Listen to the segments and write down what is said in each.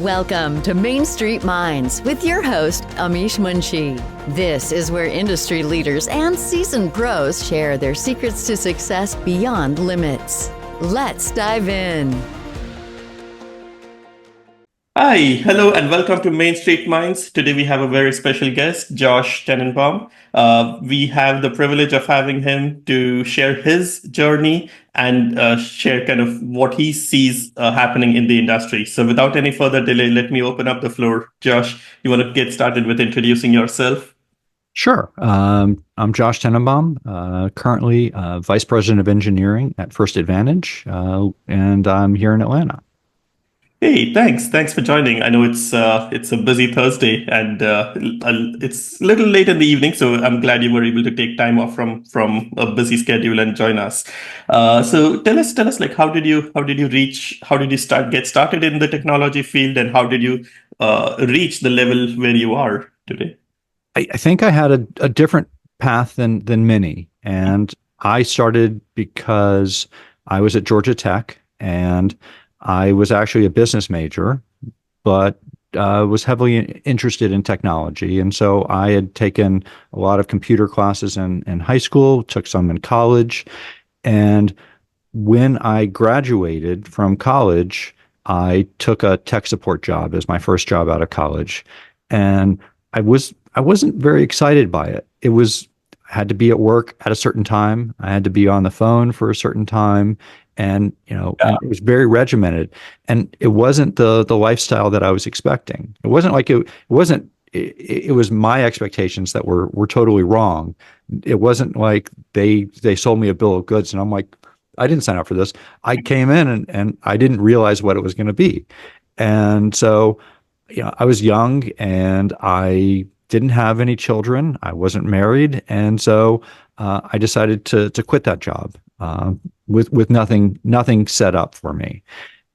Welcome to Main Street Minds with your host, Amish Munshi. This is where industry leaders and seasoned pros share their secrets to success beyond limits. Let's dive in. Hi, hello, and welcome to Main Street Minds. Today we have a very special guest, Josh Tenenbaum. We have the privilege of having him to share his journey and share kind of what he sees happening in the industry. So without any further delay, let me open up the floor. Josh, you want to get started with introducing yourself? Sure. I'm Josh Tenenbaum, currently Vice President of Engineering at First Advantage, and I'm here in Atlanta. Hey, thanks for joining. I know it's a busy Thursday and it's a little late in the evening, so I'm glad you were able to take time off from a busy schedule and join us. So tell us like how did you get started in the technology field, and how did you reach the level where you are today? I think I had a different path than many, and I started because I was at Georgia Tech, and I was actually a business major, but was heavily interested in technology. And so I had taken a lot of computer classes in high school, took some in college. And when I graduated from college, I took a tech support job as my first job out of college. And I wasn't very excited by it. I had to be at work at a certain time. I had to be on the phone for a certain time. And and it was very regimented, and it wasn't the lifestyle that I was expecting. It wasn't like it wasn't. It was my expectations that were totally wrong. It wasn't like they sold me a bill of goods, and I'm like, I didn't sign up for this. I came in and I didn't realize what it was going to be, and so I was young and I didn't have any children. I wasn't married, and so I decided to quit that job. With nothing set up for me.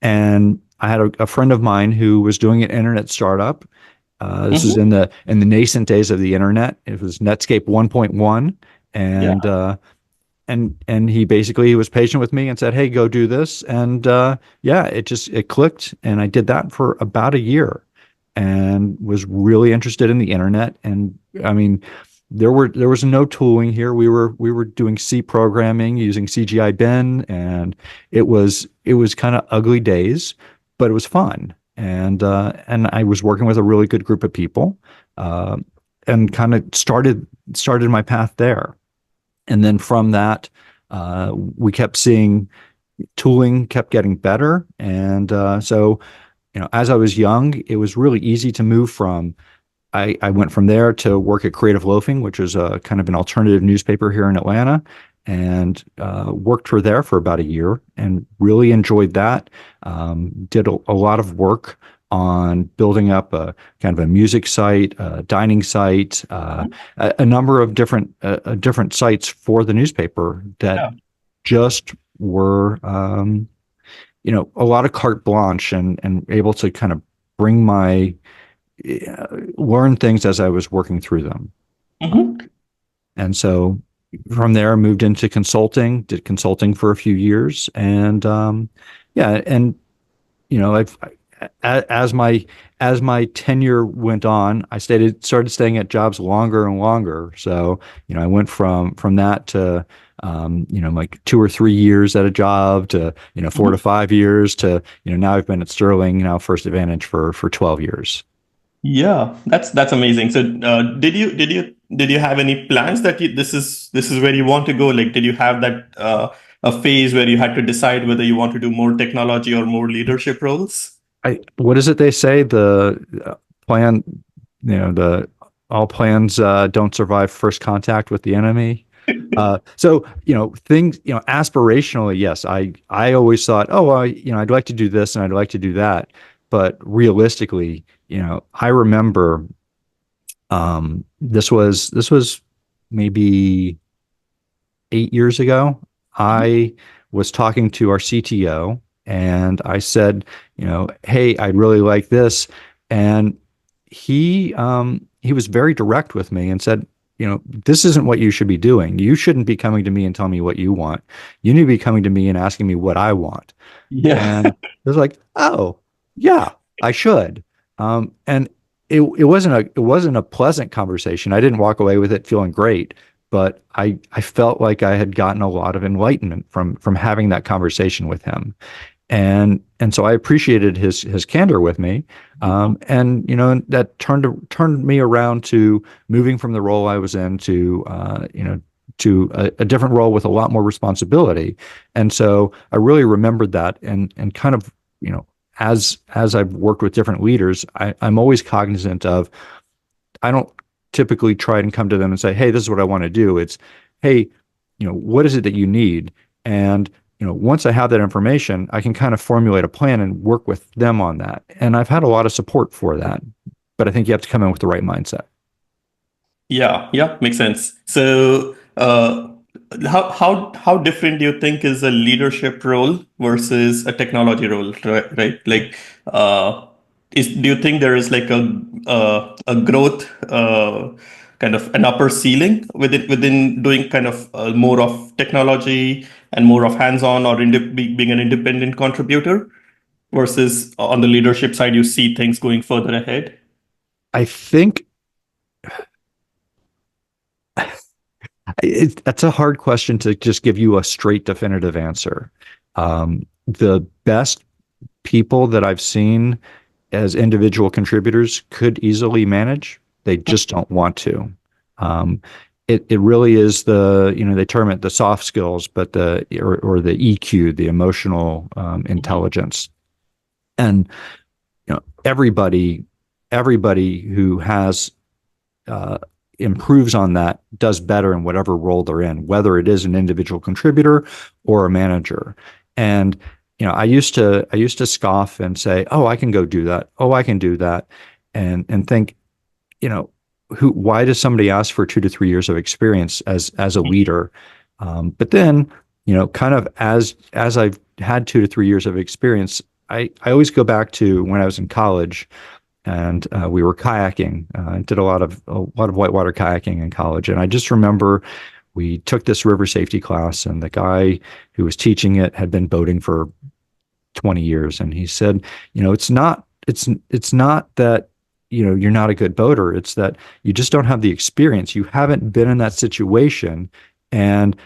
And I had a friend of mine who was doing an internet startup. This was in the nascent days of the internet. It was Netscape 1.1. And he basically was patient with me and said, hey, go do this. And it clicked. And I did that for about a year and was really interested in the internet. And I mean, there was no tooling here. We were doing C programming using CGI bin, and it was kind of ugly days, but it was fun. And I was working with a really good group of people, and kind of started my path there. And then from that, we kept seeing tooling kept getting better, and so as I was young, it was really easy to move from. I went from there to work at Creative Loafing, which is a kind of an alternative newspaper here in Atlanta, and worked there for about a year and really enjoyed that. Did a lot of work on building up a kind of a music site, a dining site, a number of different sites for the newspaper that just were, a lot of carte blanche and able to kind of bring learn things as I was working through them. And so from there, I moved into consulting, did consulting for a few years. And as my tenure went on, I started staying at jobs longer and longer. So, I went from that to, like 2 or 3 years at a job to, 4 to 5 years to, now I've been at Sterling, now First Advantage for 12 years. Yeah, that's amazing. So, did you have any plans that this is where you want to go? Like, did you have that a phase where you had to decide whether you want to do more technology or more leadership roles? What is it they say? The plan, all plans don't survive first contact with the enemy. So things, aspirationally, yes, I always thought, I'd like to do this and I'd like to do that. But realistically, I remember this was maybe 8 years ago. I was talking to our CTO and I said, hey, I'd really like this. And he was very direct with me and said, this isn't what you should be doing. You shouldn't be coming to me and telling me what you want. You need to be coming to me and asking me what I want. Yeah. And it was like, oh, yeah, I should. And it wasn't a pleasant conversation. I didn't walk away with it feeling great, but I felt like I had gotten a lot of enlightenment from having that conversation with him. And so I appreciated his candor with me, and that turned me around to moving from the role I was in to a different role with a lot more responsibility. And so I really remembered that, and kind of as I've worked with different leaders, I'm always cognizant of, I don't typically try and come to them and say, hey, this is what I want to do. It's, hey, what is it that you need? And once I have that information, I can kind of formulate a plan and work with them on that. And I've had a lot of support for that, but I think you have to come in with the right mindset. Yeah, yeah, makes sense. So, how different do you think is a leadership role versus a technology role, right? Right? Like, do you think there is like a growth kind of an upper ceiling within doing kind of more of technology and more of hands-on, or being an independent contributor, versus on the leadership side, you see things going further ahead? I think that's a hard question to just give you a straight definitive answer. The best people that I've seen as individual contributors could easily manage. They just don't want to. It really is they term it the soft skills, but or the EQ, the emotional intelligence. And everybody who has improves on that does better in whatever role they're in, whether it is an individual contributor or a manager. And I used to scoff and say, "Oh, I can go do that. Oh, I can do that," and think, why does somebody ask for 2 to 3 years of experience as a leader? But then, kind of as I've had 2 to 3 years of experience, I always go back to when I was in college, and we were kayaking. I did a lot of whitewater kayaking in college, and I just remember we took this river safety class, and the guy who was teaching it had been boating for 20 years, and he said, it's not that you're not a good boater. It's that you just don't have the experience. You haven't been in that situation, and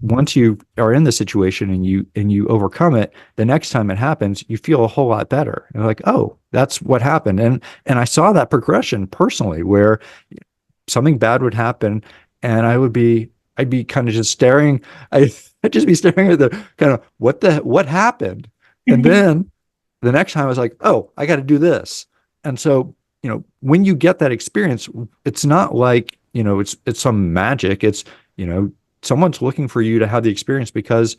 once you are in the situation and you overcome it, the next time it happens, you feel a whole lot better. And like, oh, that's what happened. And I saw that progression personally, where something bad would happen, and I'd be kind of just staring. I'd just be staring at the kind of what happened, and then the next time I was like, oh, I got to do this. And so when you get that experience, it's not like it's some magic. It's someone's looking for you to have the experience, because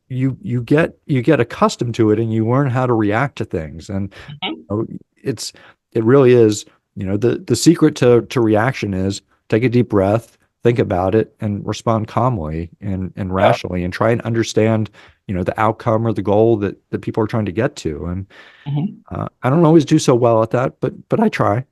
you get accustomed to it, and you learn how to react to things. And it really is, the secret to reaction is take a deep breath, think about it, and respond calmly and rationally, and try and understand the outcome or the goal that people are trying to get to. And I don't always do so well at that, but I try.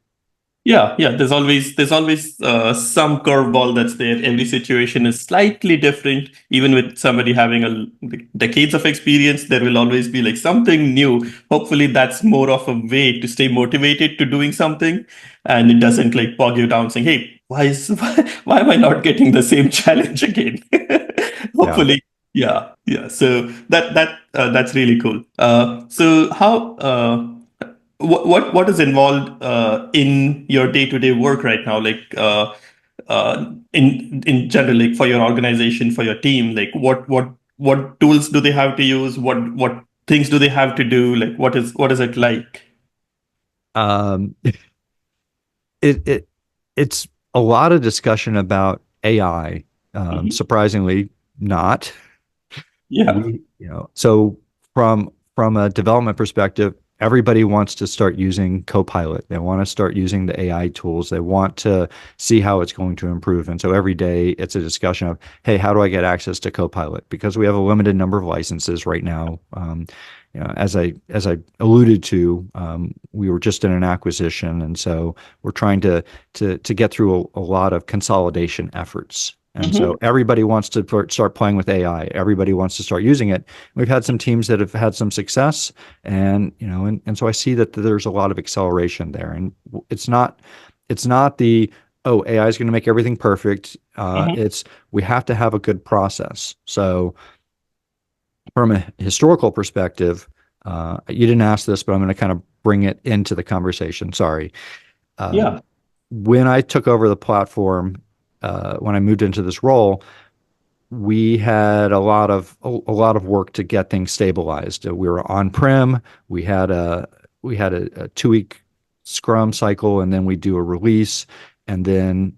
Yeah, yeah. There's always some curveball that's there. Every situation is slightly different. Even with somebody having decades of experience, there will always be like something new. Hopefully, that's more of a way to stay motivated to doing something, and it doesn't like bog you down, saying, "Hey, why am I not getting the same challenge again?" Hopefully, yeah, yeah. So that's really cool. So how? What is involved in your day-to-day work right now? Like in general, like for your organization, for your team, like what tools do they have to use? What things do they have to do? Like what is it like? Um, it's a lot of discussion about AI. Surprisingly, not. Yeah. So from a development perspective, everybody wants to start using Copilot. They want to start using the AI tools. They want to see how it's going to improve. And so every day it's a discussion of, hey, how do I get access to Copilot? Because we have a limited number of licenses right now. As I alluded to, we were just in an acquisition, and so we're trying to get through a lot of consolidation efforts. And so everybody wants to start playing with AI. Everybody wants to start using it. We've had some teams that have had some success, and and so I see that there's a lot of acceleration there. And it's not the, oh, AI is going to make everything perfect. It's, we have to have a good process. So from a historical perspective, you didn't ask this, but I'm going to kind of bring it into the conversation. Sorry. Yeah. When I took over the platform, when I moved into this role, we had a lot of work to get things stabilized. We were on-prem. We had a 2-week Scrum cycle, and then we do a release, and then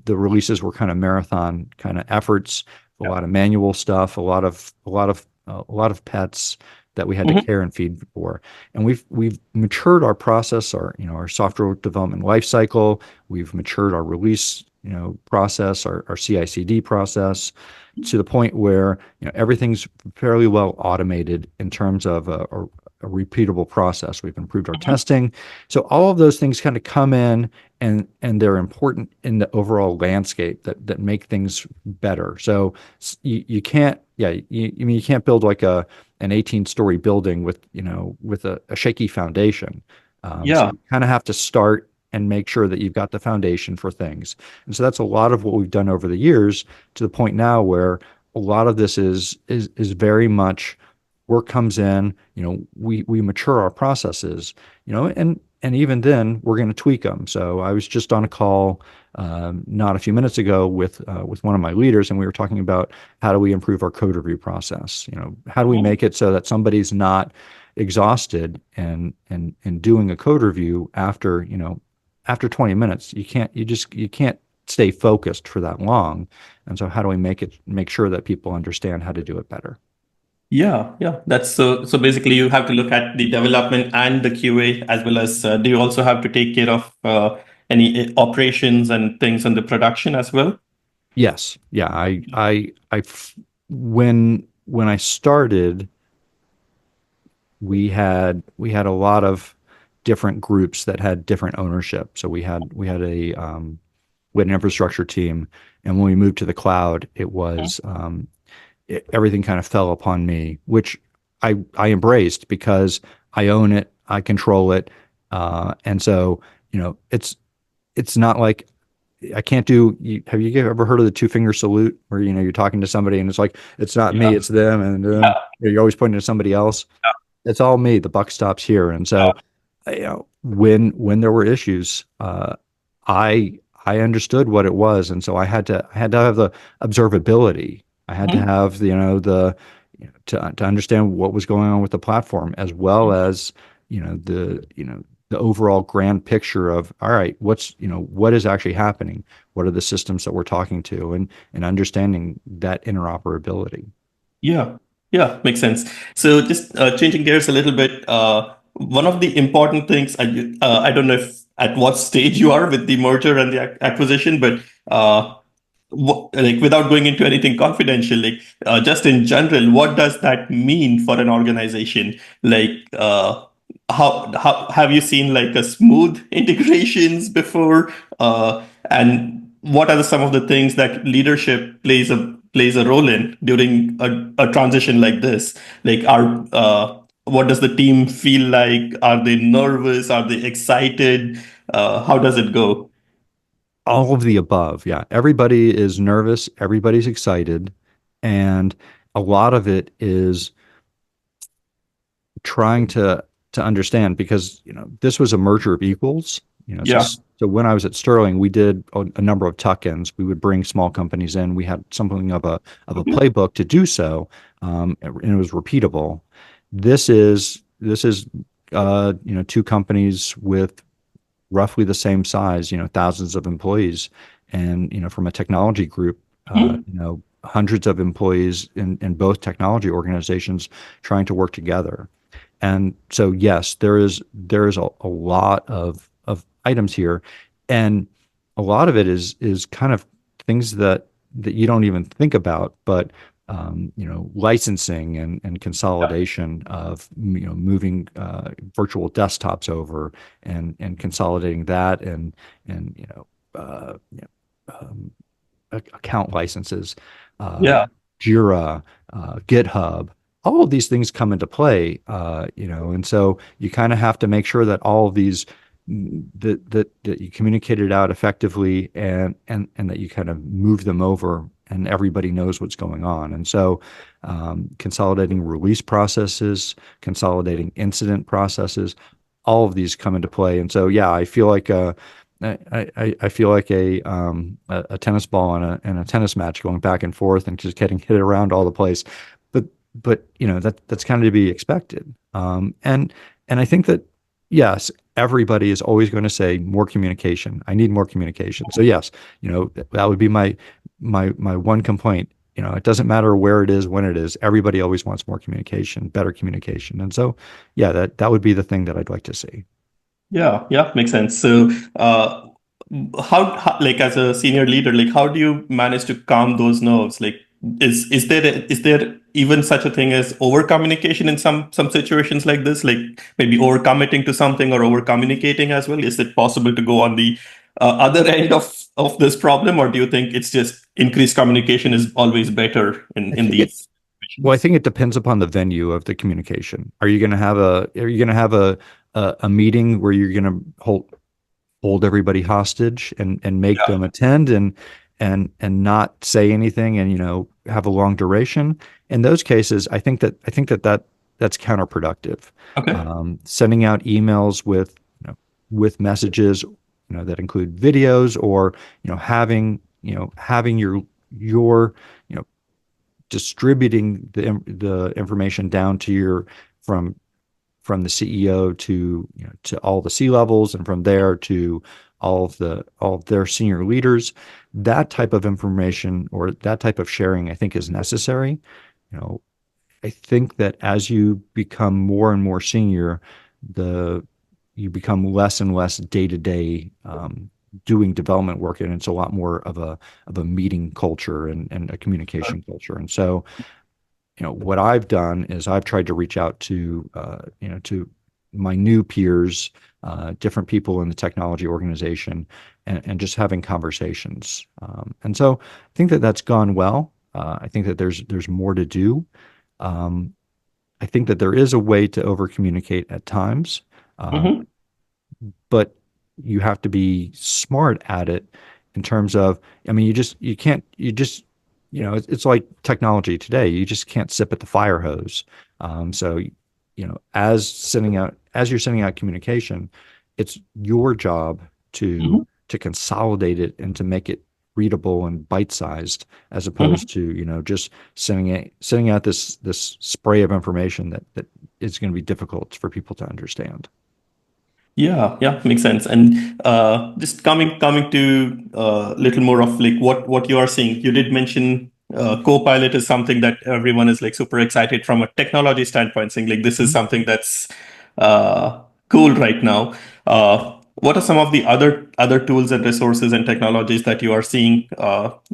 the releases were kind of marathon kind of efforts. A lot of manual stuff, a lot of pets that we had to care and feed for. And we've matured our process, our software development life cycle. We've matured our release process, our CI/CD process, to the point where everything's fairly well automated in terms of a repeatable process. We've improved our testing. So all of those things kind of come in, and they're important in the overall landscape that make things better. So you can't, you can't build like an 18-story building with a shaky foundation. So you kind of have to start and make sure that you've got the foundation for things. And so that's a lot of what we've done over the years, to the point now where a lot of this is very much work comes in, we mature our processes, and even then we're going to tweak them. So I was just on a call not a few minutes ago with one of my leaders, and we were talking about how do we improve our code review process? How do we make it so that somebody's not exhausted and doing a code review after 20 minutes? You can't stay focused for that long. And so how do we make sure that people understand how to do it better? Yeah, yeah. That's so basically you have to look at the development and the QA, as well as do you also have to take care of any operations and things on the production as well? Yes. Yeah. When I started, we had a lot of different groups that had different ownership. So we had an infrastructure team, and when we moved to the cloud, it was everything kind of fell upon me, which I embraced because I own it, I control it, and so it's not like I can't do. Have you ever heard of the 2-finger salute, where you're talking to somebody and it's like, it's not me, it's them, and you're always pointing to somebody else. It's all me. The buck stops here. And so, when there were issues, I understood what it was, and so I had to have the observability. I had to have to understand what was going on with the platform, as well as the overall grand picture of, all right, what is actually happening? What are the systems that we're talking to, and understanding that interoperability. Yeah, yeah, makes sense. So just changing gears a little bit, one of the important things, I don't know if at what stage you are with the merger and the acquisition, but like without going into anything confidential, like just in general, what does that mean for an organization? Like how have you seen like a smooth integrations before? And what are some of the things that leadership plays a role in during a transition like this? Like what does the team feel like? Are they nervous? Are they excited? How does it go? All of the above. Yeah. Everybody is nervous. Everybody's excited. And a lot of it is trying to understand, because, this was a merger of equals, Yeah. so when I was at Sterling, we did a number of tuck-ins. We would bring small companies in. We had something of a playbook to do so. And it was repeatable. This is, 2 companies with roughly the same size, thousands of employees, and from a technology group, hundreds of employees in both technology organizations trying to work together. And so, yes, there is a lot of items here, and a lot of it is kind of things that you don't even think about, but licensing and consolidation of moving virtual desktops over, and consolidating that, and account licenses, Yeah. Jira, GitHub. All of these things come into play, and so you kind of have to make sure that all of these that you communicate it out effectively, and that you kind of move them over and everybody knows what's going on. And so consolidating release processes, consolidating incident processes, all of these come into play. And so, yeah, I feel like I feel like a tennis ball in a tennis match going back and forth and just getting hit around all the place. But that's kind of to be expected. And I think that yes, everybody is always going to say more communication. I need more communication. So yes, that would be my one complaint. It doesn't matter where it is, when it is. Everybody always wants more communication, better communication. And so, yeah, that would be the thing that I'd like to see. Yeah, yeah, makes sense. So, like as a senior leader, like how do you manage to calm those nerves? Like, is there even such a thing as over communication in some situations like this? Like maybe over committing to something or over communicating as well? Is it possible to go on the other end of this problem, or do you think it's just increased communication is always better I in think it these Well, I situations? think it depends upon the venue of the communication. Are you going to have a meeting where you're going to hold everybody hostage and make Yeah. them attend and not say anything and have a long duration? In those cases, that's counterproductive. Okay. Sending out emails with messages that include videos, or having your distributing the information down to from from the CEO to all the C levels, and from there to all of their senior leaders. That type of information or that type of sharing, I think, is necessary. You know, I think that as you become more and more senior, the you become less and less day to day doing development work, and it's a lot more of a meeting culture and a communication culture. And so, what I've done is I've tried to reach out to my new peers, different people in the technology organization, and just having conversations. And so I think that that's gone well. I think that there's more to do. Um, I think that there is a way to over communicate at times, Mm-hmm. but you have to be smart at it in terms of, I mean, you can't, it's like technology today. You just can't sip at the fire hose. So, as you're sending out communication, it's your job Mm-hmm. to consolidate it and to make it readable and bite-sized, as Mm-hmm. opposed to, just sending out this spray of information that is going to be difficult for people to understand. Yeah, yeah, makes sense. And just coming to a little more of like what you are seeing. You did mention Copilot is something that everyone is like super excited from a technology standpoint, saying like this is Mhm. something that's cool right now. What are some of the other tools and resources and technologies that you are seeing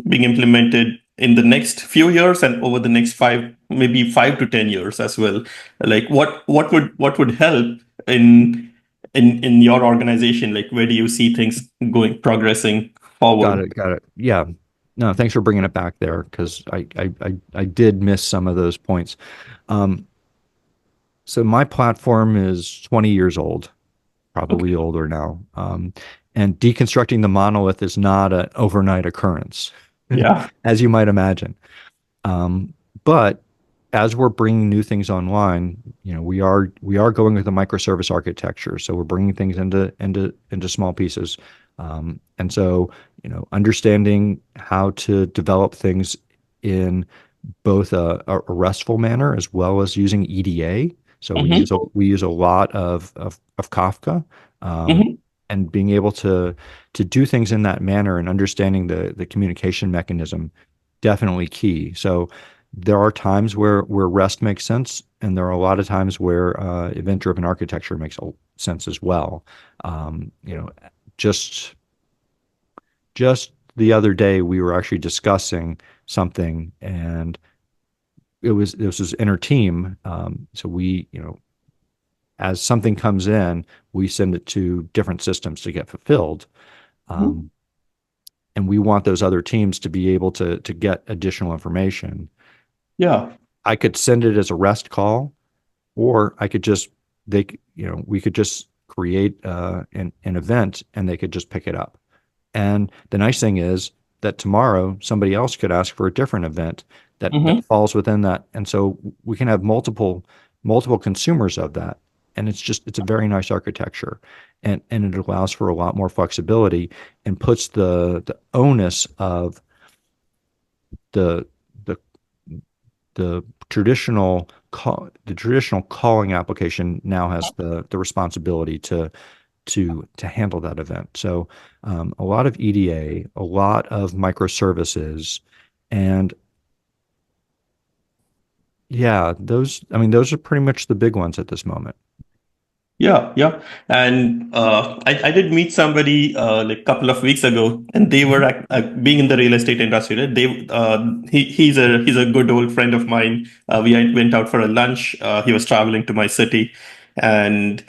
being implemented in the next few years and over the next maybe 5 to 10 years as well? Like what would help in in your organization? Like where do you see things progressing Got forward? it. Got it. Yeah. No, thanks for bringing it back there, because I did miss some of those points. Um, so my platform is 20 years old, Okay. probably older now. And deconstructing the monolith is not an overnight occurrence, Yeah. as you might imagine. Um, but as we're bringing new things online, we are going with a microservice architecture. So we're bringing things into small pieces, and so understanding how to develop things in both a RESTful manner as well as using EDA. So Hmm. we use a lot of Kafka, um, Hmm. and being able to do things in that manner and understanding the communication mechanism, definitely key. So there are times where REST makes sense, and there are a lot of times where event-driven architecture makes sense as well. Um, you know, just just the other day we were actually discussing something, and this was inner team. So as something comes in, we send it to different systems to get fulfilled. Um, and we want those other teams to be able to get additional information. Yeah. I could send it as a REST call, or I could just we could just create an event and they could just pick it up. And the nice thing is that tomorrow somebody else could ask for a different event that Hmm. falls within that, and so we can have multiple consumers of that. And it's a very nice architecture, and it allows for a lot more flexibility and puts the onus of the the the traditional calling application now has the responsibility to handle that event. So a lot of EDA, a lot of microservices, and yeah, those are pretty much the big ones at this moment. Yeah, yeah. And I did meet somebody like a couple of weeks ago, and they were being in the real estate industry. Right? He's a good old friend of mine. Went out for a lunch. He was traveling to my city, and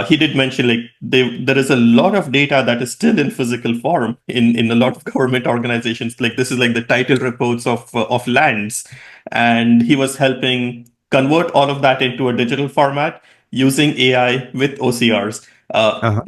he did mention like there is a lot of data that is still in physical form in a lot of government organizations. Like this is like the title reports of lands, and he was helping convert all of that into a digital format using AI with OCRs. Uh-huh.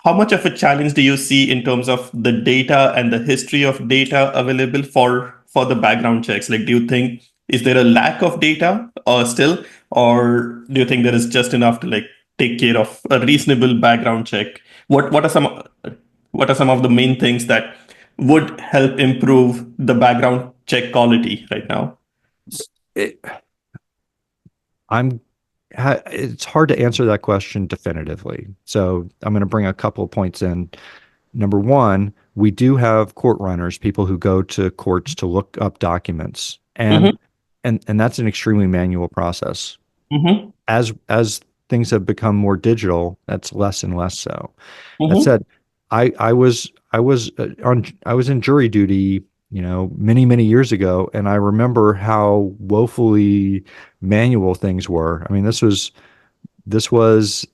How much of a challenge do you see in terms of the data and the history of data available for the background checks? Like, do you think is there a lack of data still, or do you think there is just enough to like take care of a reasonable background check? What are some of the main things that would help improve the background check quality right now? It, I'm it's hard to answer that question definitively. So I'm going to bring a couple of points in. Number one, we do have court runners, people who go to courts to look up documents, and Mm-hmm. and that's an extremely manual process. Mm-hmm. As things have become more digital, that's less and less so. That Mm-hmm. said, I was in jury duty, many years ago, and I remember how woefully manual things were. I mean, this was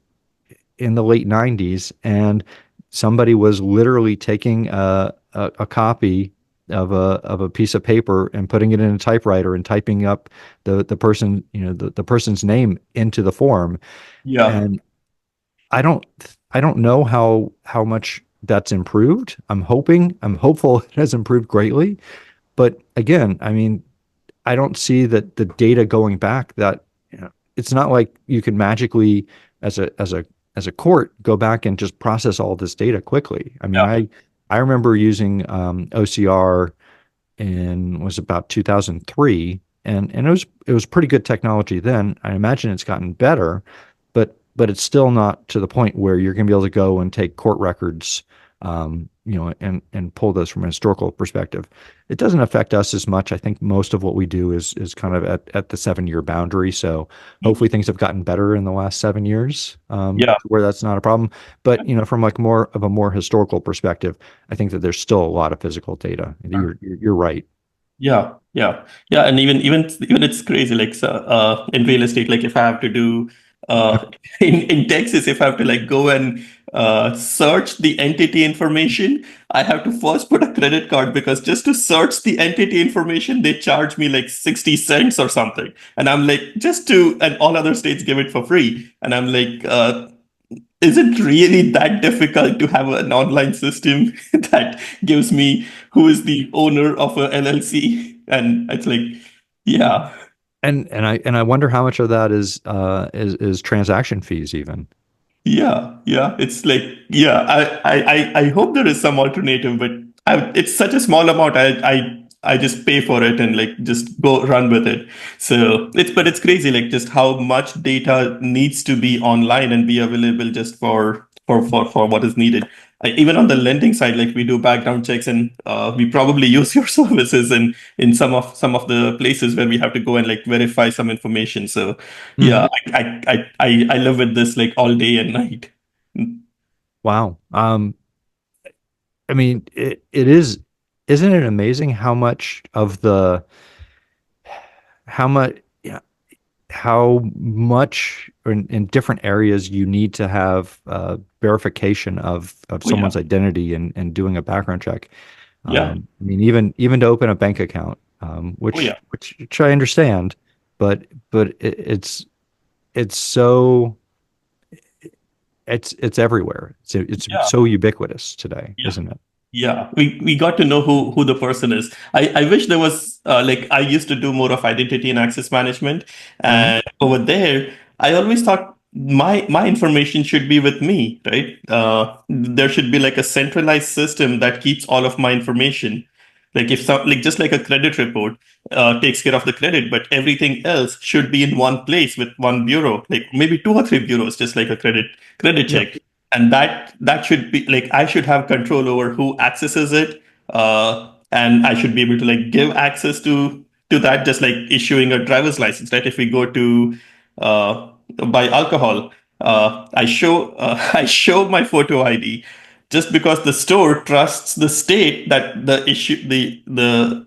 in the late 90s, and somebody was literally taking a copy of a piece of paper and putting it in a typewriter and typing up the person, the person's name into the form. Yeah. And I don't I don't know how much that's improved. I'm hopeful it has improved greatly. But again, I mean, I don't see that the data going back that, it's not like you can magically as a court go back and just process all this data quickly. I mean, Yeah. I remember using OCR in was about 2003, and it was pretty good technology then. I imagine it's gotten better, but it's still not to the point where you're going to be able to go and take court records, and pull those from a historical perspective. It doesn't affect us as much. I think most of what we do is kind of at the 7-year boundary. So hopefully things have gotten better in the last 7 years, Yeah. where that's not a problem. But from like more of a more historical perspective, I think that there's still a lot of physical data. You're right. Yeah, yeah, yeah, and even it's crazy. Like so, in real estate, like if I have to do in Texas, if I have to like go and search the entity information, I have to first put a credit card because just to search the entity information, they charge me like 60 cents or something, and I'm like and all other states give it for free, and I'm like, is it really that difficult to have an online system that gives me who is the owner of a LLC? And it's like, yeah, And I wonder how much of that is transaction fees even. yeah, yeah. It's like, yeah, I hope there is some alternative, but it's such a small amount. I just pay for it and like just go run with it. So but it's crazy, like just how much data needs to be online and be available just for what is needed. Even on the lending side, like we do background checks, and we probably use your services in some of the places where we have to go and like verify some information. So Hmm. yeah, I live with this like all day and night. Wow. I mean, it is, isn't it amazing how much of the, how much, yeah, how much in different areas you need to have verification of Oh yeah, someone's identity and doing a background check. yeah, I mean, even to open a bank account, oh yeah, which I understand, but it's so it's everywhere. It's yeah. so ubiquitous today, Yeah. isn't it? Yeah, we got to know who the person is. I wish there was like I used to do more of identity and access management, Hmm. and over there, I always thought my information should be with me, right? There should be like a centralized system that keeps all of my information. Like if some like just like a credit report takes care of the credit, but everything else should be in one place with one bureau, like maybe two or three bureaus, just like a credit Yeah. check, and that should be like I should have control over who accesses it, and I should be able to like give access to that, just like issuing a driver's license, right? If we go to buy alcohol, I show I show my photo ID just because the store trusts the state that the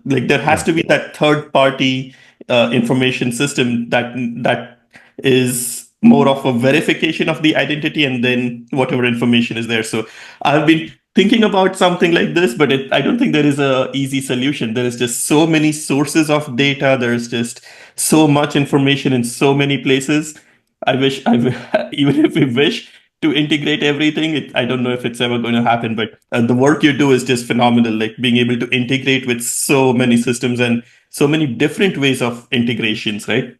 like there has Yeah. to be that third party information system that is more of a verification of the identity and then whatever information is there. So I've been thinking about something like this, but I don't think there is a easy solution. There is just so many sources of data. There's just so much information in so many places. Even if we wish to integrate everything, I don't know if it's ever going to happen, but the work you do is just phenomenal. Like being able to integrate with so many systems and so many different ways of integrations, right?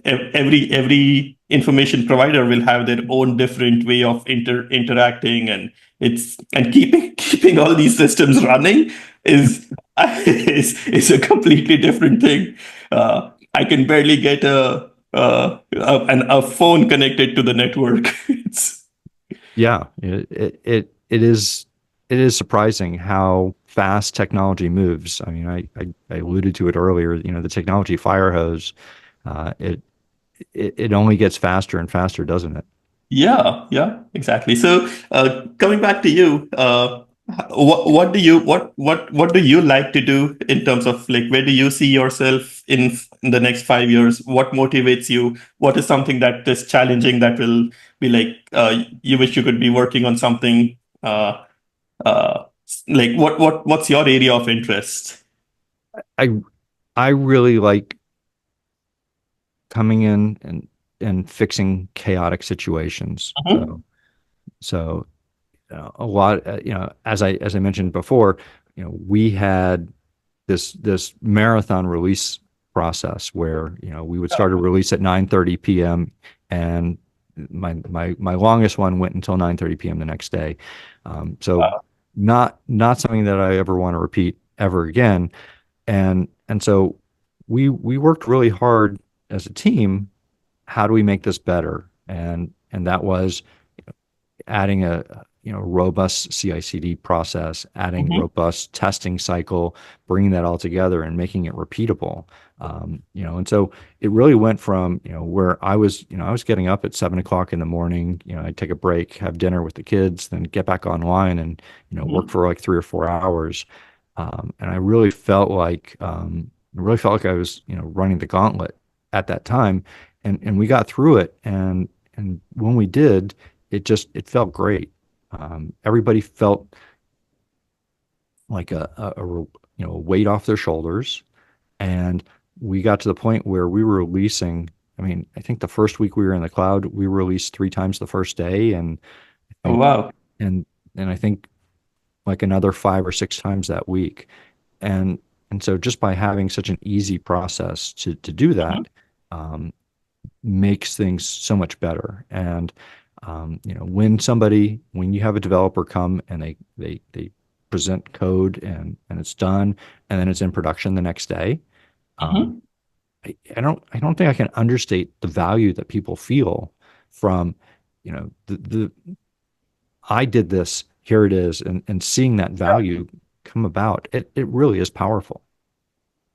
Every information provider will have their own different way of interacting, and it's and keeping all these systems running is is a completely different thing. I can barely get a phone connected to the network. It's Yeah, it is surprising how fast technology moves. I mean, I alluded to it earlier. You know, the technology fire hose, uh, it, it only gets faster and faster, doesn't it? Yeah, yeah, exactly. So, coming back to you, what do you what do you like to do in terms of like where do you see yourself in the next 5 years? What motivates you? What is something that is challenging that will be like you wish you could be working on something uh, like what's your area of interest? I I really like coming in and fixing chaotic situations. Mhm. So a lot, as I mentioned before, we had this marathon release process where we would start a release at 9:30 p.m. and my longest one went until 9:30 p.m. the next day. So Uh, not something that I ever want to repeat ever again. And so we worked really hard as a team. How do we make this better? And that was adding a robust CI/CD process, adding mhm, robust testing cycle, bringing that all together and making it repeatable. And so it really went from where I was getting up at 7 o'clock in the morning. I'd take a break, have dinner with the kids, then get back online and work mhm, for like 3 or 4 hours. And I really felt like I was running the gauntlet at that time, and we got through it. And when we did, it felt great. Everybody felt like a weight off their shoulders, and we got to the point where we were releasing. I mean, I think the first week we were in the cloud, we released 3 times the first day, and I oh, think wow. and and I think like another 5 or 6 times that week. And and so just by having such an easy process to do Mhm, that, um, makes things so much better. And when you have a developer come and they present code and it's done and then it's in production the next day, um, mhm. I don't think I can understate the value that people feel from the I did this, here it is, and seeing that value come about. It really is powerful.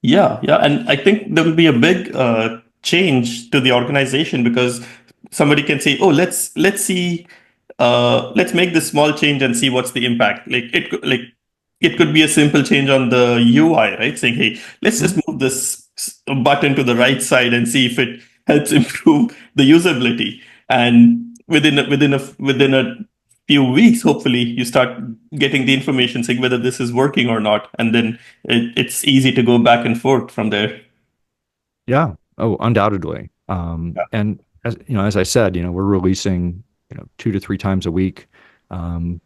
Yeah, yeah, and I think there will be a big change to the organization because somebody can say, "Oh, let's see, let's make this small change and see what's the impact." Like it could be a simple change on the UI, right? Saying, "Hey, let's Mhm. just move this button to the right side and see if it helps improve the usability. And within a few weeks, hopefully, you start getting the information saying whether this is working or not, and then it's easy to go back and forth from there. Yeah. Oh, undoubtedly. Yeah. And as I said, we're releasing, 2 to 3 times a week. Um,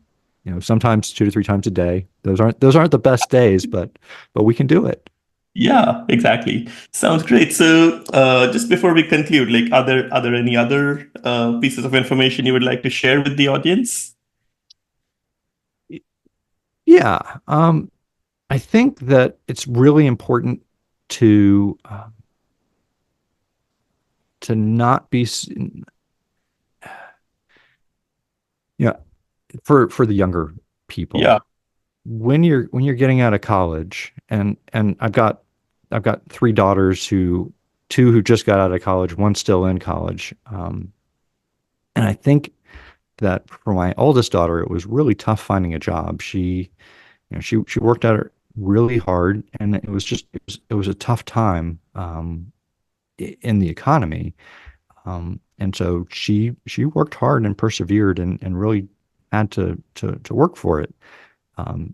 sometimes 2 to 3 times a day. Those aren't the best days, but we can do it. Yeah, exactly. Sounds great. So, just before we conclude, like, are there any other pieces of information you would like to share with the audience? Yeah. I think that it's really important to not be, yeah, for the younger people Yeah. when you're getting out of college, and I've got 3 daughters, two who just got out of college, one still in college, and I think that for my oldest daughter, it was really tough finding a job. She worked at it really hard, and it was a tough time in the economy. And so she worked hard and persevered, and really had to work for it. Um,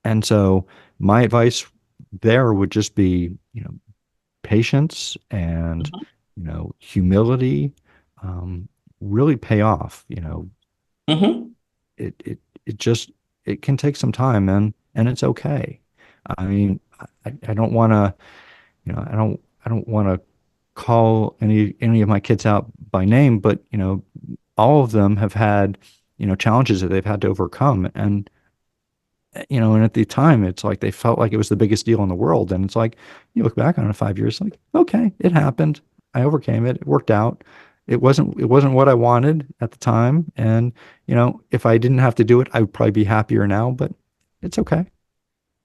and so my advice there would just be, patience and, Mhm. humility, really pay off. Mhm. It just, it can take some time, and it's okay. I mean, I don't want to, I don't want to call any of my kids out by name, but all of them have had, challenges that they've had to overcome. And at the time, it's like they felt like it was the biggest deal in the world. And it's like, you look back on it 5 years, like, okay, it happened. I overcame it. It worked out. It wasn't what I wanted at the time. And, if I didn't have to do it, I would probably be happier now, but it's okay.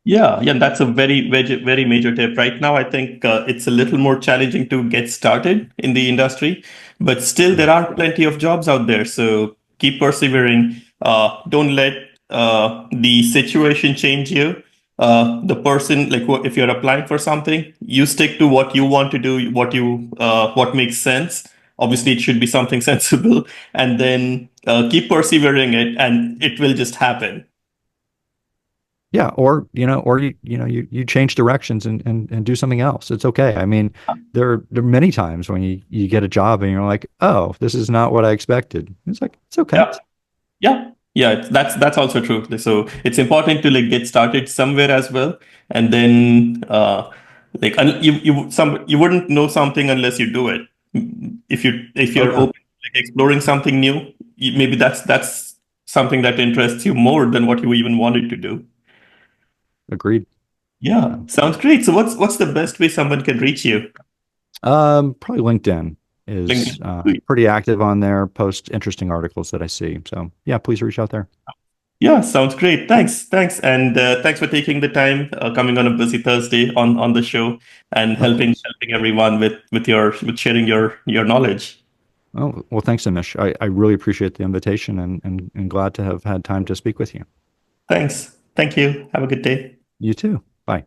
Yeah, yeah, that's a very major tip. Right now, I think it's a little more challenging to get started in the industry, but still there are plenty of jobs out there. So keep persevering. Don't let the situation change you. The person, like, if you're applying for something, you stick to what you want to do, what makes sense. Obviously, it should be something sensible, and then keep persevering it, and it will just happen. Yeah, or you change directions, and do something else. It's okay. I mean, there are many times when you get a job and you're like, oh, this is not what I expected. It's like, it's okay. Yeah. Yeah, yeah, that's also true. So it's important to like get started somewhere as well, and then like you wouldn't know something unless you do it. If Oh you're yeah, open to like exploring something new, maybe that's something that interests you more than what you even wanted to do. agreed. Yeah, Yeah. sounds great. So what's the best way someone can reach you? Probably LinkedIn is LinkedIn. pretty active on there, post interesting articles that I see. So yeah, please reach out there. Yeah, sounds great. Thanks, and thanks for taking the time, coming on a busy Thursday on the show, and Of course. helping everyone with sharing your knowledge. Oh, well, thanks, Amish. I really appreciate the invitation, and glad to have had time to speak with you. Thanks. Thank you. Have a good day. You too. Bye.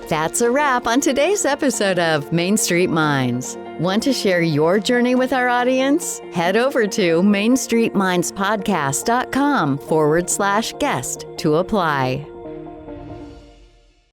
That's a wrap on today's episode of Main Street Minds. Want to share your journey with our audience? Head over to mainstreetmindspodcast.com/guest to apply.